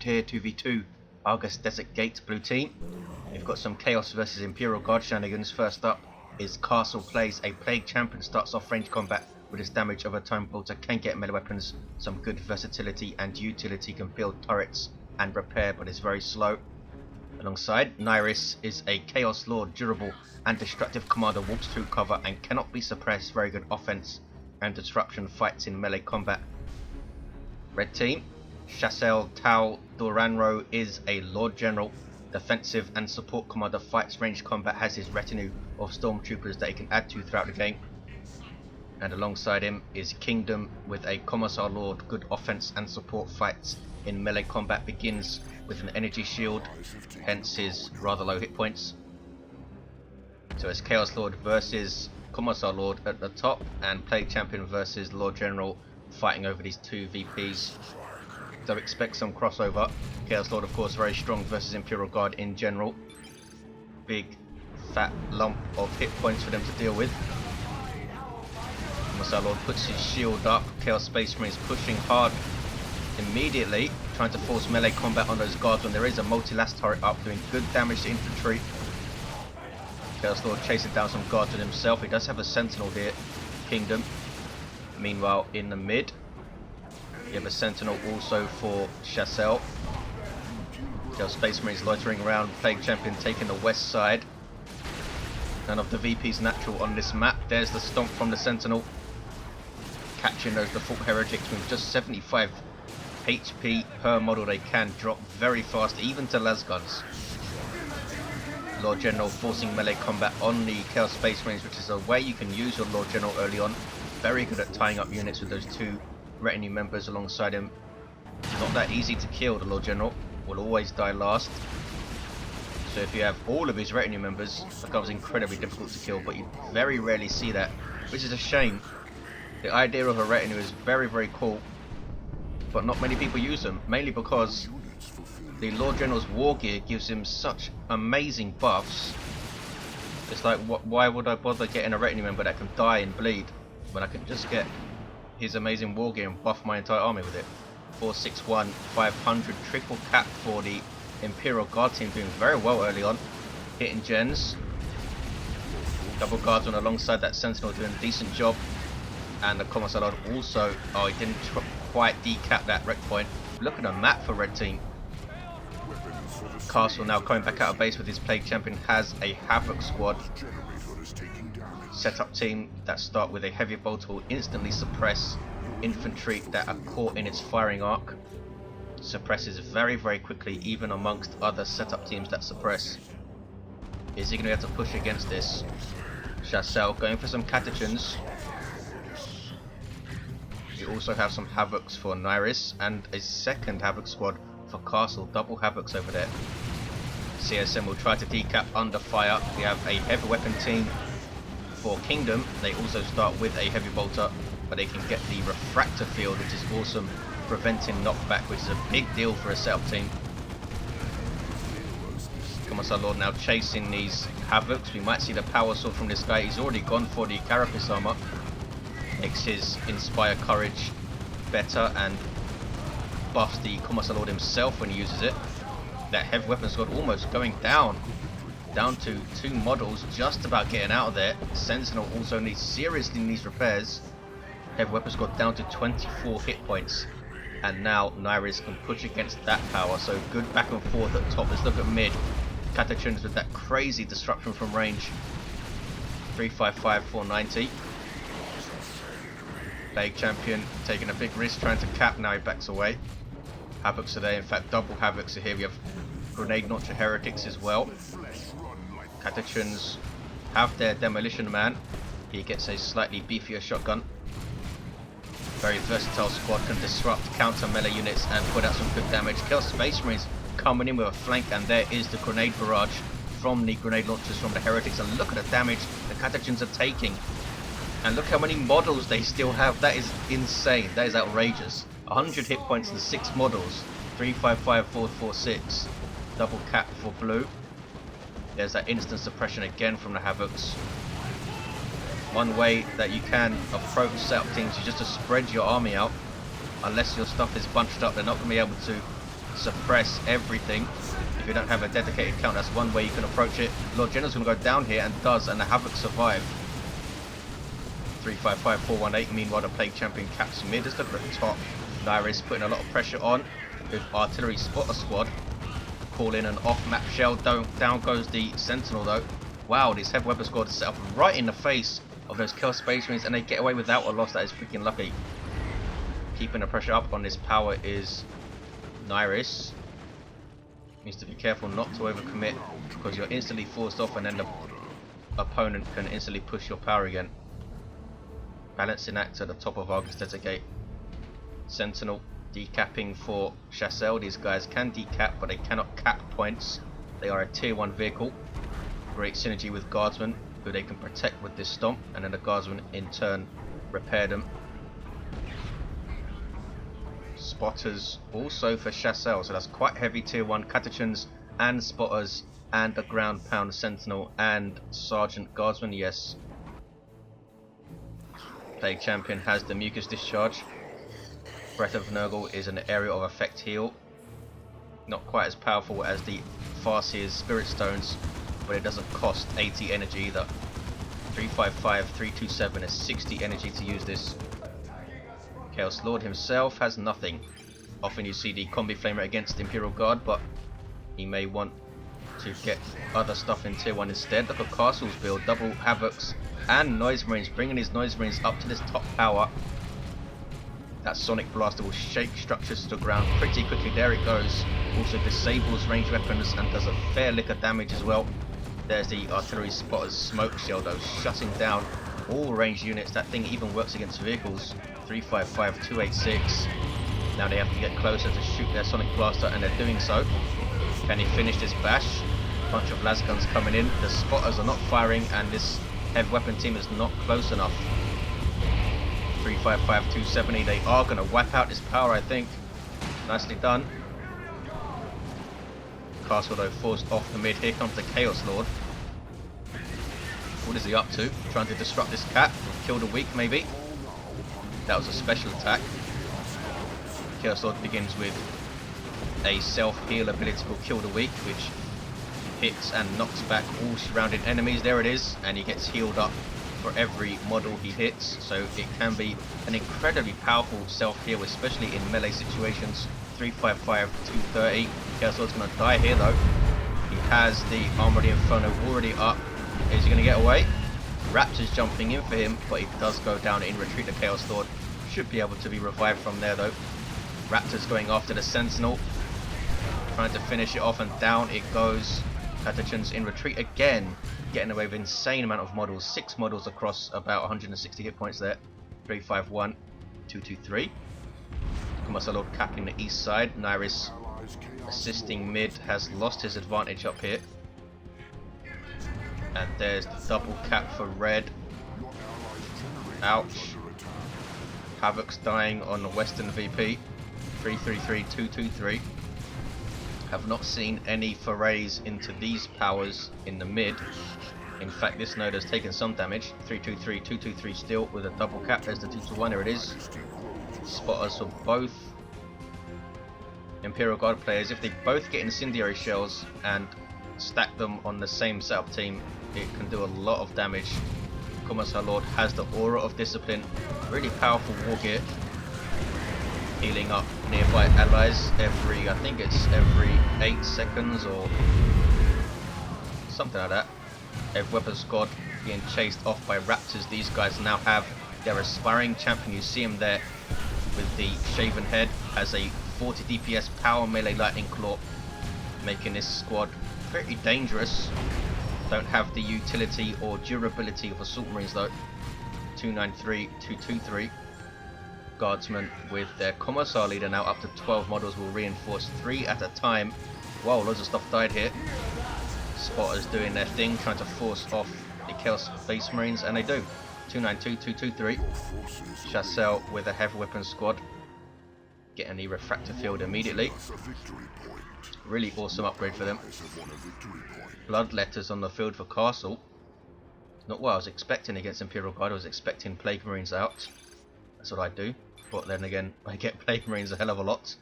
100 here, 2v2. Argus Desert Gate blue team. We've got some Chaos versus Imperial Guard shenanigans. First up is Castle plays a Plague Champion, starts off range combat with his damage of a Time Bolter, can get melee weapons, some good versatility and utility, can build turrets and repair but is very slow. Alongside, Nyriss is a Chaos Lord, durable and destructive commander, walks through cover and cannot be suppressed, very good offense and disruption, fights in melee combat. Red team, Shas'el Doran'ro is a Lord General, defensive and support commander, fights range combat, has his retinue of stormtroopers that he can add to throughout the game. And alongside him is Kingdom with a Commissar Lord, good offense and support, fights in melee combat, begins with an energy shield, hence his rather low hit points. So it's Chaos Lord versus Commissar Lord at the top, and Plague Champion versus Lord General fighting over these two VPs. So expect some crossover. Chaos Lord of course very strong versus Imperial Guard in general. Big fat lump of hit points for them to deal with. Commissar Lord puts his shield up. Chaos Space Marines pushing hard immediately, trying to force melee combat on those guards when there is a multi-last turret up, doing good damage to infantry. Chaos Lord chasing down some guards with himself. He does have a sentinel here, Kingdom. Meanwhile in the mid you have a sentinel also for Shas'el. Chaos Space Marines loitering around, Plague Champion taking the west side. None of the VPs natural on this map. There's the stomp from the sentinel, catching those default heretics with just 75 HP per model. They can drop very fast, even to las guns. Lord General forcing melee combat on the Chaos Space Marines, which is a way you can use your Lord General early on. Very good at tying up units with those two retinue members alongside him. Not that easy to kill. The Lord General will always die last. So if you have all of his retinue members, it becomes incredibly difficult to kill, but you very rarely see that, which is a shame. The idea of a retinue is very, very cool, but not many people use them, mainly because the Lord General's war gear gives him such amazing buffs. It's like, why would I bother getting a retinue member that can die and bleed when I can just get his amazing war gear and buff my entire army with it? 461, 500, triple cap for the Imperial Guard team, doing very well early on, hitting gens. Double guardsman alongside that sentinel doing a decent job, and the Commissar Lord also, oh, he didn't quite decap that wreck point. Look at the map for red team. Castle now coming back out of base with his Plague Champion, has a Havoc squad. Setup team that start with a heavy bolter will instantly suppress infantry that are caught in its firing arc. Suppresses very, very quickly, even amongst other setup teams that suppress. Is he going to be able to push against this? Shas'el going for some catechins. You also have some havocs for Nyriss and a second havoc squad for Castle. Double havocs over there. CSM will try to decap under fire. We have a heavy weapon team for Kingdom. They also start with a heavy bolter, but they can get the refractor field, which is awesome, preventing knockback, which is a big deal for a setup team. Commissar Lord now chasing these havocs. We might see the power sword from this guy. He's already gone for the carapace armor. Makes his inspire courage better and buffs the Commissar Lord himself when he uses it. That heavy weapon squad almost going down to 2 models, just about getting out of there. Sentinel also seriously needs repairs. Heavy weapon squad down to 24 hit points, and now Nyriss can push against that power. So good back and forth at top. Let's look at mid. Catechins with that crazy disruption from range. 355, 490. Plague Champion taking a big risk trying to cap, now he backs away. Havocs are there, in fact double havocs are here. We have grenade launcher heretics as well. Catechins have their demolition man. He gets a slightly beefier shotgun. Very versatile squad, can disrupt counter melee units and put out some good damage. Chaos Space Marines coming in with a flank, and there is the grenade barrage from the grenade launchers from the heretics. And look at the damage the Catechins are taking. And look how many models they still have. That is insane. That is outrageous. 100 hit points and 6 models. 355, 446. Double cap for blue. There's that instant suppression again from the havocs. One way that you can approach setup teams is just to spread your army out. Unless your stuff is bunched up, they're not going to be able to suppress everything. If you don't have a dedicated count, that's one way you can approach it. Lord General's going to go down here and does, and the Havoc survive. 355-418. Meanwhile, the Plague Champion caps mid. Let's look at the top. Nyriss putting a lot of pressure on with artillery spotter squad. Call in an off-map shell. Down goes the Sentinel though. Wow, this heavy weapon squad is set up right in the face of those Chaos Space Marines, and they get away without a loss. That is freaking lucky. Keeping the pressure up on this power is Nyriss. Needs to be careful not to overcommit, because you're instantly forced off and then the opponent can instantly push your power again. Balancing act at the top of Argus Gate. Sentinel decapping for Shas'el. These guys can decap, but they cannot cap points. They are a tier 1 vehicle. Great synergy with Guardsmen, who they can protect with this stomp, and then the Guardsmen in turn repair them. Spotters also for Shas'el, so that's quite heavy tier 1 Catechans and spotters and a ground pound Sentinel and Sergeant Guardsman, yes. Plague Champion has the Mucus Discharge. Breath of Nurgle is an area of effect heal. Not quite as powerful as the Farseer's Spirit Stones, but it doesn't cost 80 energy either. 355-327 is 60 energy to use this. Chaos Lord himself has nothing. Often you see the Combi Flamer against the Imperial Guard, but he may want to get other stuff in tier 1 instead. Look at Castle's build, double Havocs and Noise Marines, bringing his Noise Marines up to this top power. That Sonic Blaster will shake structures to the ground pretty quickly. There it goes. Also disables ranged weapons and does a fair lick of damage as well. There's the Artillery Spotter's Smoke Shell though, shutting down all ranged units. That thing even works against vehicles. 355-286. Now they have to get closer to shoot their Sonic Blaster, and they're doing so. Can he finish this bash? Bunch of las guns coming in. The spotters are not firing, and this heavy weapon team is not close enough. 355-270. They are going to wipe out this power, I think. Nicely done. Castle though forced off the mid. Here comes the Chaos Lord. What is he up to? Trying to disrupt this cat. Kill the weak maybe. That was a special attack. Chaos Lord begins with a self-heal ability called Kill the Weak, which hits and knocks back all surrounding enemies. There it is, and he gets healed up for every model he hits, so it can be an incredibly powerful self-heal, especially in melee situations. 355-230. Chaos Lord's going to die here though. He has the Armor of the Inferno already up. Is he going to get away? Raptor's jumping in for him, but he does go down in retreat. The Chaos Lord should be able to be revived from there though. Raptor's going after the Sentinel, trying to finish it off, and down it goes. Catechans in retreat again, getting away with an insane amount of models. 6 models across about 160 hit points there. 351-223. Commissar Lord capping the east side. Nyriss assisting mid, has lost his advantage up here. And there's the double cap for red. Ouch. Havoc's dying on the western VP. 333-223. Have not seen any forays into these powers in the mid. In fact, this node has taken some damage. 323-223 still with a double cap. There's the 2-1. There it is. Spotters for both Imperial Guard players. If they both get incendiary shells and stack them on the same setup team, it can do a lot of damage. Commissar Lord has the Aura of Discipline. Really powerful war gear. Healing up nearby allies every, I think it's every 8 seconds or something like that. Every weapon squad being chased off by raptors. These guys now have their aspiring champion. You see him there with the shaven head, has a 40 DPS power melee lightning claw, making this squad pretty dangerous. Don't have the utility or durability of assault marines though. 293-223. Guardsmen with their Commissar leader now up to 12 models will reinforce 3 at a time. Wow, loads of stuff died here. Spotters doing their thing, trying to force off the Chaos Space Marines, and they do. 292-223. Shas'el with a heavy weapon squad, getting the refractor field immediately. Really awesome upgrade for them. Bloodletters on the field for Castle. Not what I was expecting against Imperial Guard. I was expecting Plague Marines out. That's what I do. But then again, I get Plague Marines a hell of a lot.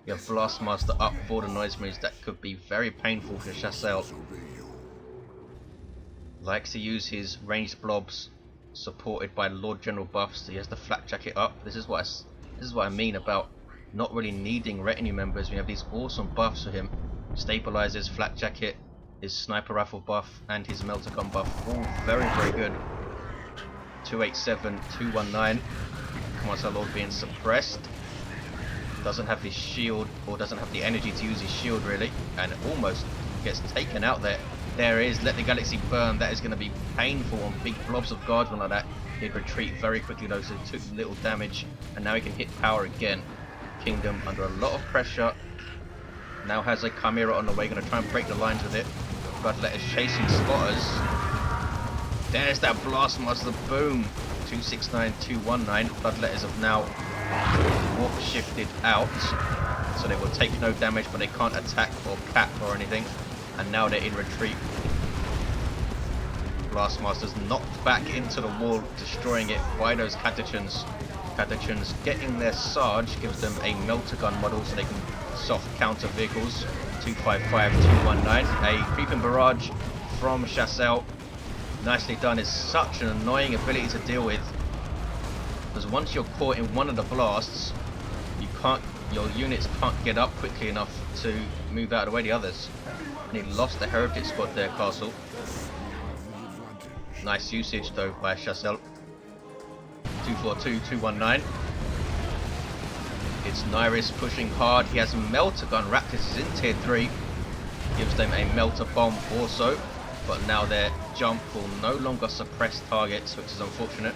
You have Blastmaster up for the Noise Marines. That could be very painful for Shas'el. Likes to use his ranged blobs, supported by Lord General buffs. He has the Flak Jacket up. This is what I mean about not really needing retinue members. We have these awesome buffs for him. Stabilizers, Flak Jacket, his Sniper Rifle buff, and his Melter Gun buff. All very, very good. 287, 219. Commissar Lord being suppressed. Doesn't have his shield, or doesn't have the energy to use his shield really, and almost gets taken out there. There is, let the galaxy burn. That is going to be painful on big blobs of guardsmen like that. He'd retreat very quickly though, so he took little damage, and now he can hit power again. Kingdom under a lot of pressure. Now has a Chimera on the way, going to try and break the lines with it. Bloodletter's chasing spotters. There's that Blastmaster, boom! 269, 219. Bloodletters have now warp shifted out, so they will take no damage, but they can't attack or cap or anything. And now they're in retreat. Blastmaster's knocked back into the wall, destroying it by those Catachans. Catachans getting their Sarge gives them a Melter Gun model, so they can soft counter vehicles. 255, 219. A creeping barrage from Shas'el. Nicely done. It's such an annoying ability to deal with, because once you're caught in one of the blasts, your units can't get up quickly enough to move out of the way of the others. And he lost the Heretic squad there, Castle. Nice usage though by Shas'el. 242, 219. It's Nyriss pushing hard. He has Melter Gun. Raptors is in tier 3. Gives them a Melter Bomb also. But now their jump will no longer suppress targets, which is unfortunate.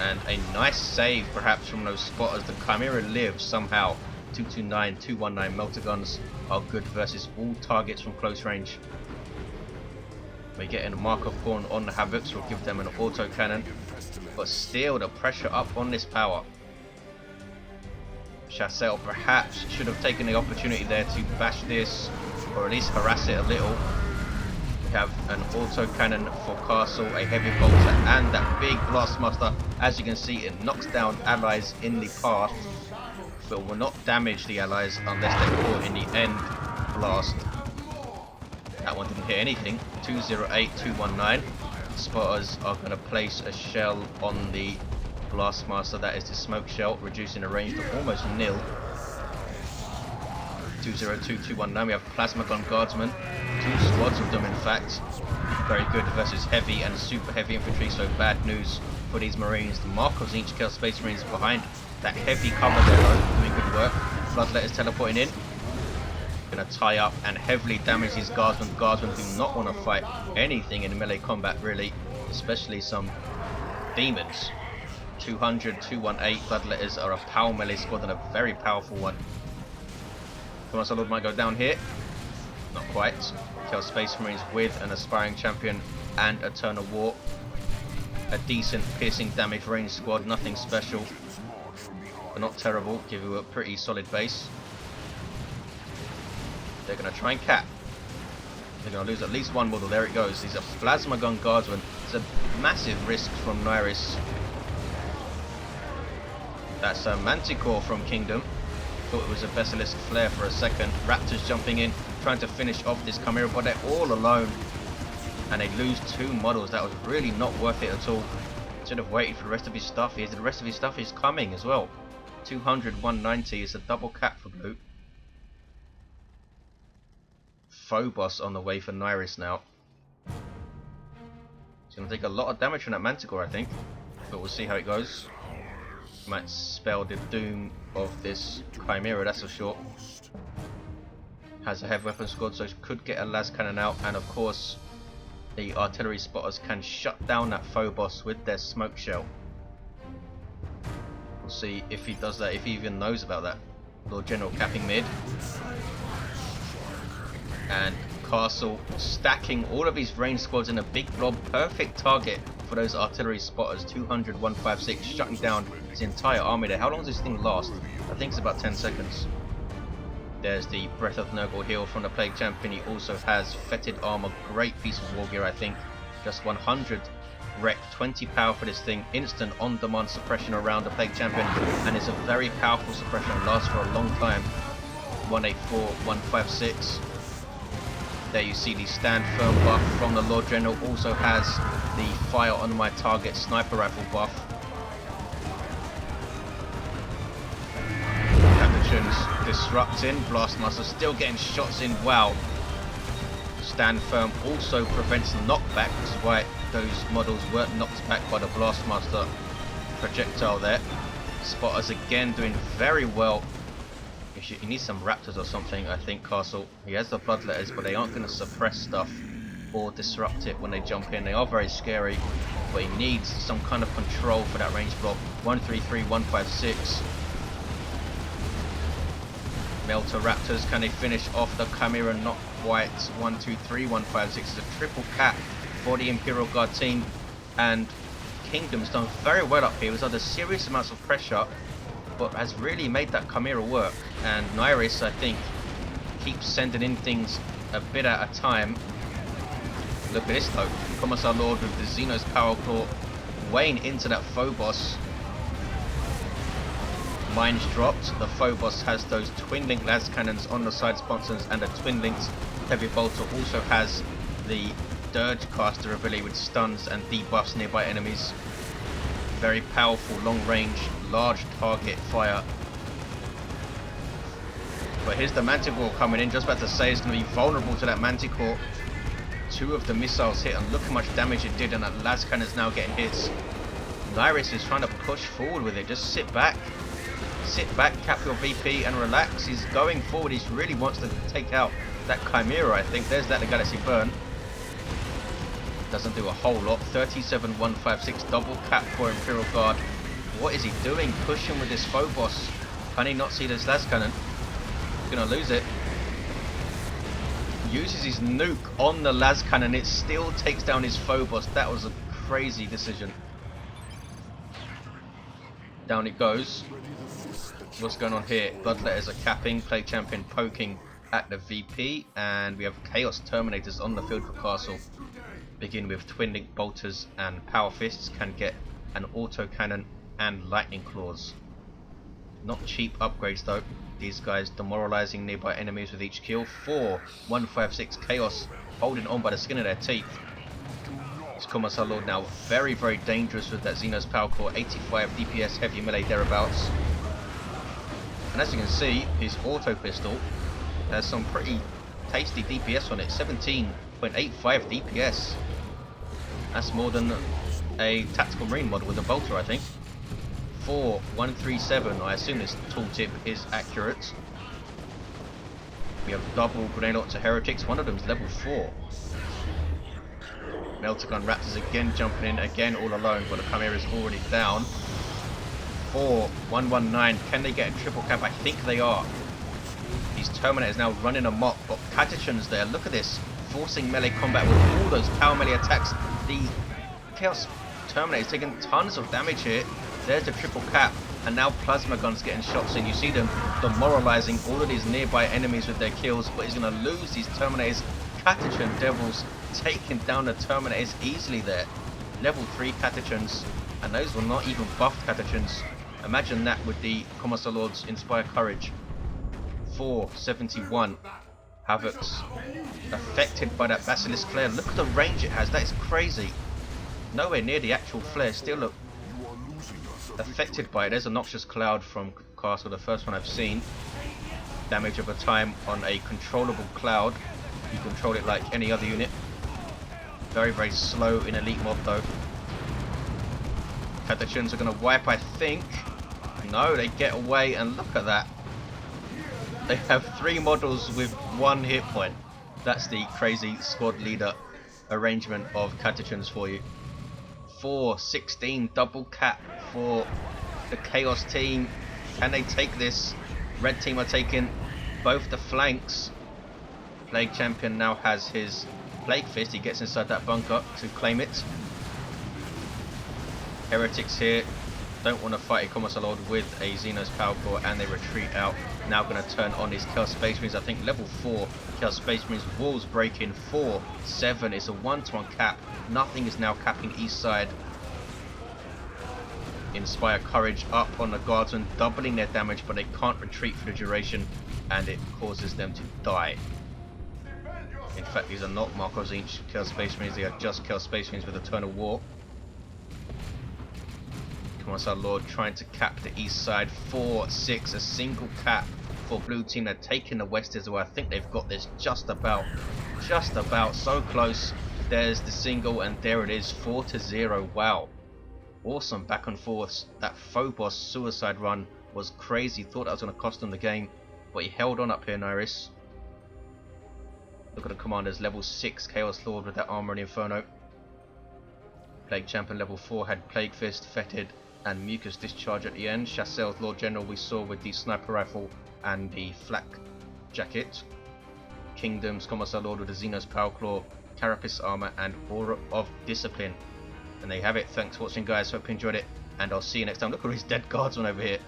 And a nice save perhaps from those spotters. The Chimera lives somehow. 229, 219 Melter Guns are good versus all targets from close range. We're getting a Mark of Khorne on the Havocs, will give them an auto cannon. But still the pressure up on this power. Shas'el perhaps should have taken the opportunity there to bash this, or at least harass it a little. We have an auto cannon for Castle, a heavy bolter, and that big Blastmaster. As you can see, it knocks down allies in the path, but will not damage the allies unless they're caught in the end blast. That one didn't hit anything. 208, 219. Spotters are going to place a shell on the Blastmaster. That is the smoke shell, reducing the range to almost nil. 202, 219. We have Plasma Gun Guardsmen. 2 squads of them, in fact. Very good versus heavy and super heavy infantry, so bad news for these Marines. The Markers in each Chaos Space Marines behind that heavy cover there, though, doing good work. Bloodletters teleporting in. Gonna tie up and heavily damage these Guardsmen. Guardsmen do not want to fight anything in melee combat, really, especially some demons. 200, 218. Bloodletters are a power melee squad and a very powerful one. Commissar Lord might go down here. Not quite. Chaos Space Marines with an aspiring champion and Eternal War. A decent piercing damage range squad, nothing special, but not terrible. Give you a pretty solid base. They're going to try and cap. They're going to lose at least one model. There it goes. These are Plasma Gun Guardsmen. It's a massive risk from Nyriss. That's a Manticore from Kingdom. Thought it was a Basilisk Flare for a second. Raptors jumping in, trying to finish off this Chimera, but they're all alone. And they lose 2 models. That was really not worth it at all. Should have waited for the rest of his stuff. The rest of his stuff is coming as well. 200, 190 is a double cap for Blue. Phobos on the way for Nyriss now. It's going to take a lot of damage from that Manticore, I think. But we'll see how it goes. Might spell the doom of this Chimera, that's for sure. Has a heavy weapon squad, so it could get a las cannon out. And of course, the artillery spotters can shut down that Phobos with their smoke shell. We'll see if he does that, if he even knows about that. Lord General capping mid. And Castle stacking all of his range squads in a big blob. Perfect target for those artillery spotters. 200, 156, shutting down his entire army there. How long does this thing last? I think it's about 10 seconds. There's the Breath of Nurgle heal from the Plague Champion. He also has fetid armor. Great piece of war gear, I think. Just 100 wreck. 20 power for this thing. Instant on-demand suppression around the Plague Champion, and it's a very powerful suppression. Lasts for a long time. 184, 156. There you see the stand firm buff from the Lord General. Also has the fire on my target sniper rifle buff. Captains disrupting. Blastmaster still getting shots in. Wow. Stand firm also prevents knockback, despite those models weren't knocked back by the Blastmaster projectile there. Spotters again doing very well. He needs some raptors or something, I think, Castle. He has the bloodletters, but they aren't going to suppress stuff or disrupt it when they jump in. They are very scary, but he needs some kind of control for that range block. 133, 156. Melter Raptors, can they finish off the Chimera? Not quite. 123, 156 is a triple cap for the Imperial Guard team, and Kingdom's done very well up here. He was under serious amounts of pressure, but has really made that Chimera work. And Nyriss, I think, keeps sending in things a bit at a time. Look at this though. Commissar Lord with the Xenos Power Claw weighing into that Phobos. Mines dropped. The Phobos has those twin link las cannons on the side sponsons, and the twin links heavy bolter also has the Dirge caster ability with stuns and debuffs nearby enemies. Very powerful long range large target fire. But here's the Manticore coming in. Just about to say it's going to be vulnerable to that Manticore. Two of the missiles hit, and look how much damage it did, and that las cannon's now getting hits. Nyriss is trying to push forward with it. Just sit back, cap your VP and relax. He's going forward. He really wants to take out that Chimera, I think. There's that, the Galaxy Burn. Doesn't do a whole lot. 37, 156 double cap for Imperial Guard. What is he doing? Pushing with this Phobos. Can he not see this las cannon? He's gonna lose it. Uses his nuke on the las cannon. It still takes down his Phobos. That was a crazy decision. Down it goes. What's going on here? Bloodletters are capping. Plague Champion poking at the VP. And we have Chaos Terminators on the field for Castle. Begin with Twin Link Bolters and Power Fists. Can get an Auto Cannon and Lightning Claws. Not cheap upgrades though. These guys demoralizing nearby enemies with each kill. 4, 156 Chaos holding on by the skin of their teeth. This Commissar Lord now very, very dangerous with that Xenos Power Core. 85 DPS heavy melee thereabouts. And as you can see, his auto pistol has some pretty tasty DPS on it. 17.85 DPS. That's more than a Tactical Marine model with a bolter, I think. 4, 137. I assume this tooltip is accurate. We have double grenade launcher heretics. One of them is level 4. Melter Gun Raptors again jumping in, again all alone, but the Chimera is already down. 4, 119. Can they get a triple cap? I think they are. These Terminators now running amok. Got Catachans there. Look at this. Forcing melee combat with all those power melee attacks. The Chaos Terminator is taking tons of damage here. There's the triple cap, and now plasma guns getting shots in. You see them demoralizing all of these nearby enemies with their kills, but he's going to lose these Terminators. Catachan Devils taking down the Terminators easily there. Level 3 Catachans, and those were not even buffed Catachans. Imagine that with the Commissar Lord's Inspire Courage. 471 Havocs affected by that Basilisk Flare. Look at the range it has. That is crazy. Nowhere near the actual flare. Still look affected by it. There's a Noxious Cloud from Castle, the first one I've seen. Damage over time on a controllable cloud. You control it like any other unit. Very, very slow in elite mod though. Catachans are going to wipe, I think. No, they get away, and look at that. They have 3 models with 1 hit point. That's the crazy squad leader arrangement of Catachans for you. 4, 16 double cap for the Chaos team. Can they take this? Red team are taking both the flanks. Plague Champion now has his Plague Fist. He gets inside that bunker to claim it. Heretics here don't want to fight a Commissar Lord with a Xenos Power Core, and they retreat out. Now going to turn on his Chaos Space Marines. I think level 4 Chaos Space Marines. Walls breaking 4-7. It's a 1-to-1 cap. Nothing is now capping east side. Inspire Courage up on the Guardsmen, doubling their damage, but they can't retreat for the duration, and it causes them to die. In fact, these are not Marco Zinch Chaos Space Marines, they are just Chaos Space Marines with Eternal War. Commissar Lord trying to cap the east side. 4-6, a single cap for blue team. They're taking the west as well. I think they've got this just about, so close. There's the single, and there it is, 4-0. Wow. Awesome back and forths. That Phobos suicide run was crazy. Thought that was going to cost them the game, but he held on up here, Nyriss. Look at the commanders. Level 6 Chaos Lord with that armor and Inferno. Plague Champion level 4 had Plague Fist, Fetid, and Mucus Discharge at the end. Shas'el's Lord General we saw with the Sniper Rifle and the Flak Jacket. Kingdom's Commissar Lord with the Xenos Power Claw, Carapace Armor, and Aura of Discipline. And there you have it. Thanks for watching, guys. Hope you enjoyed it, and I'll see you next time. Look at all these dead guardsmen over here.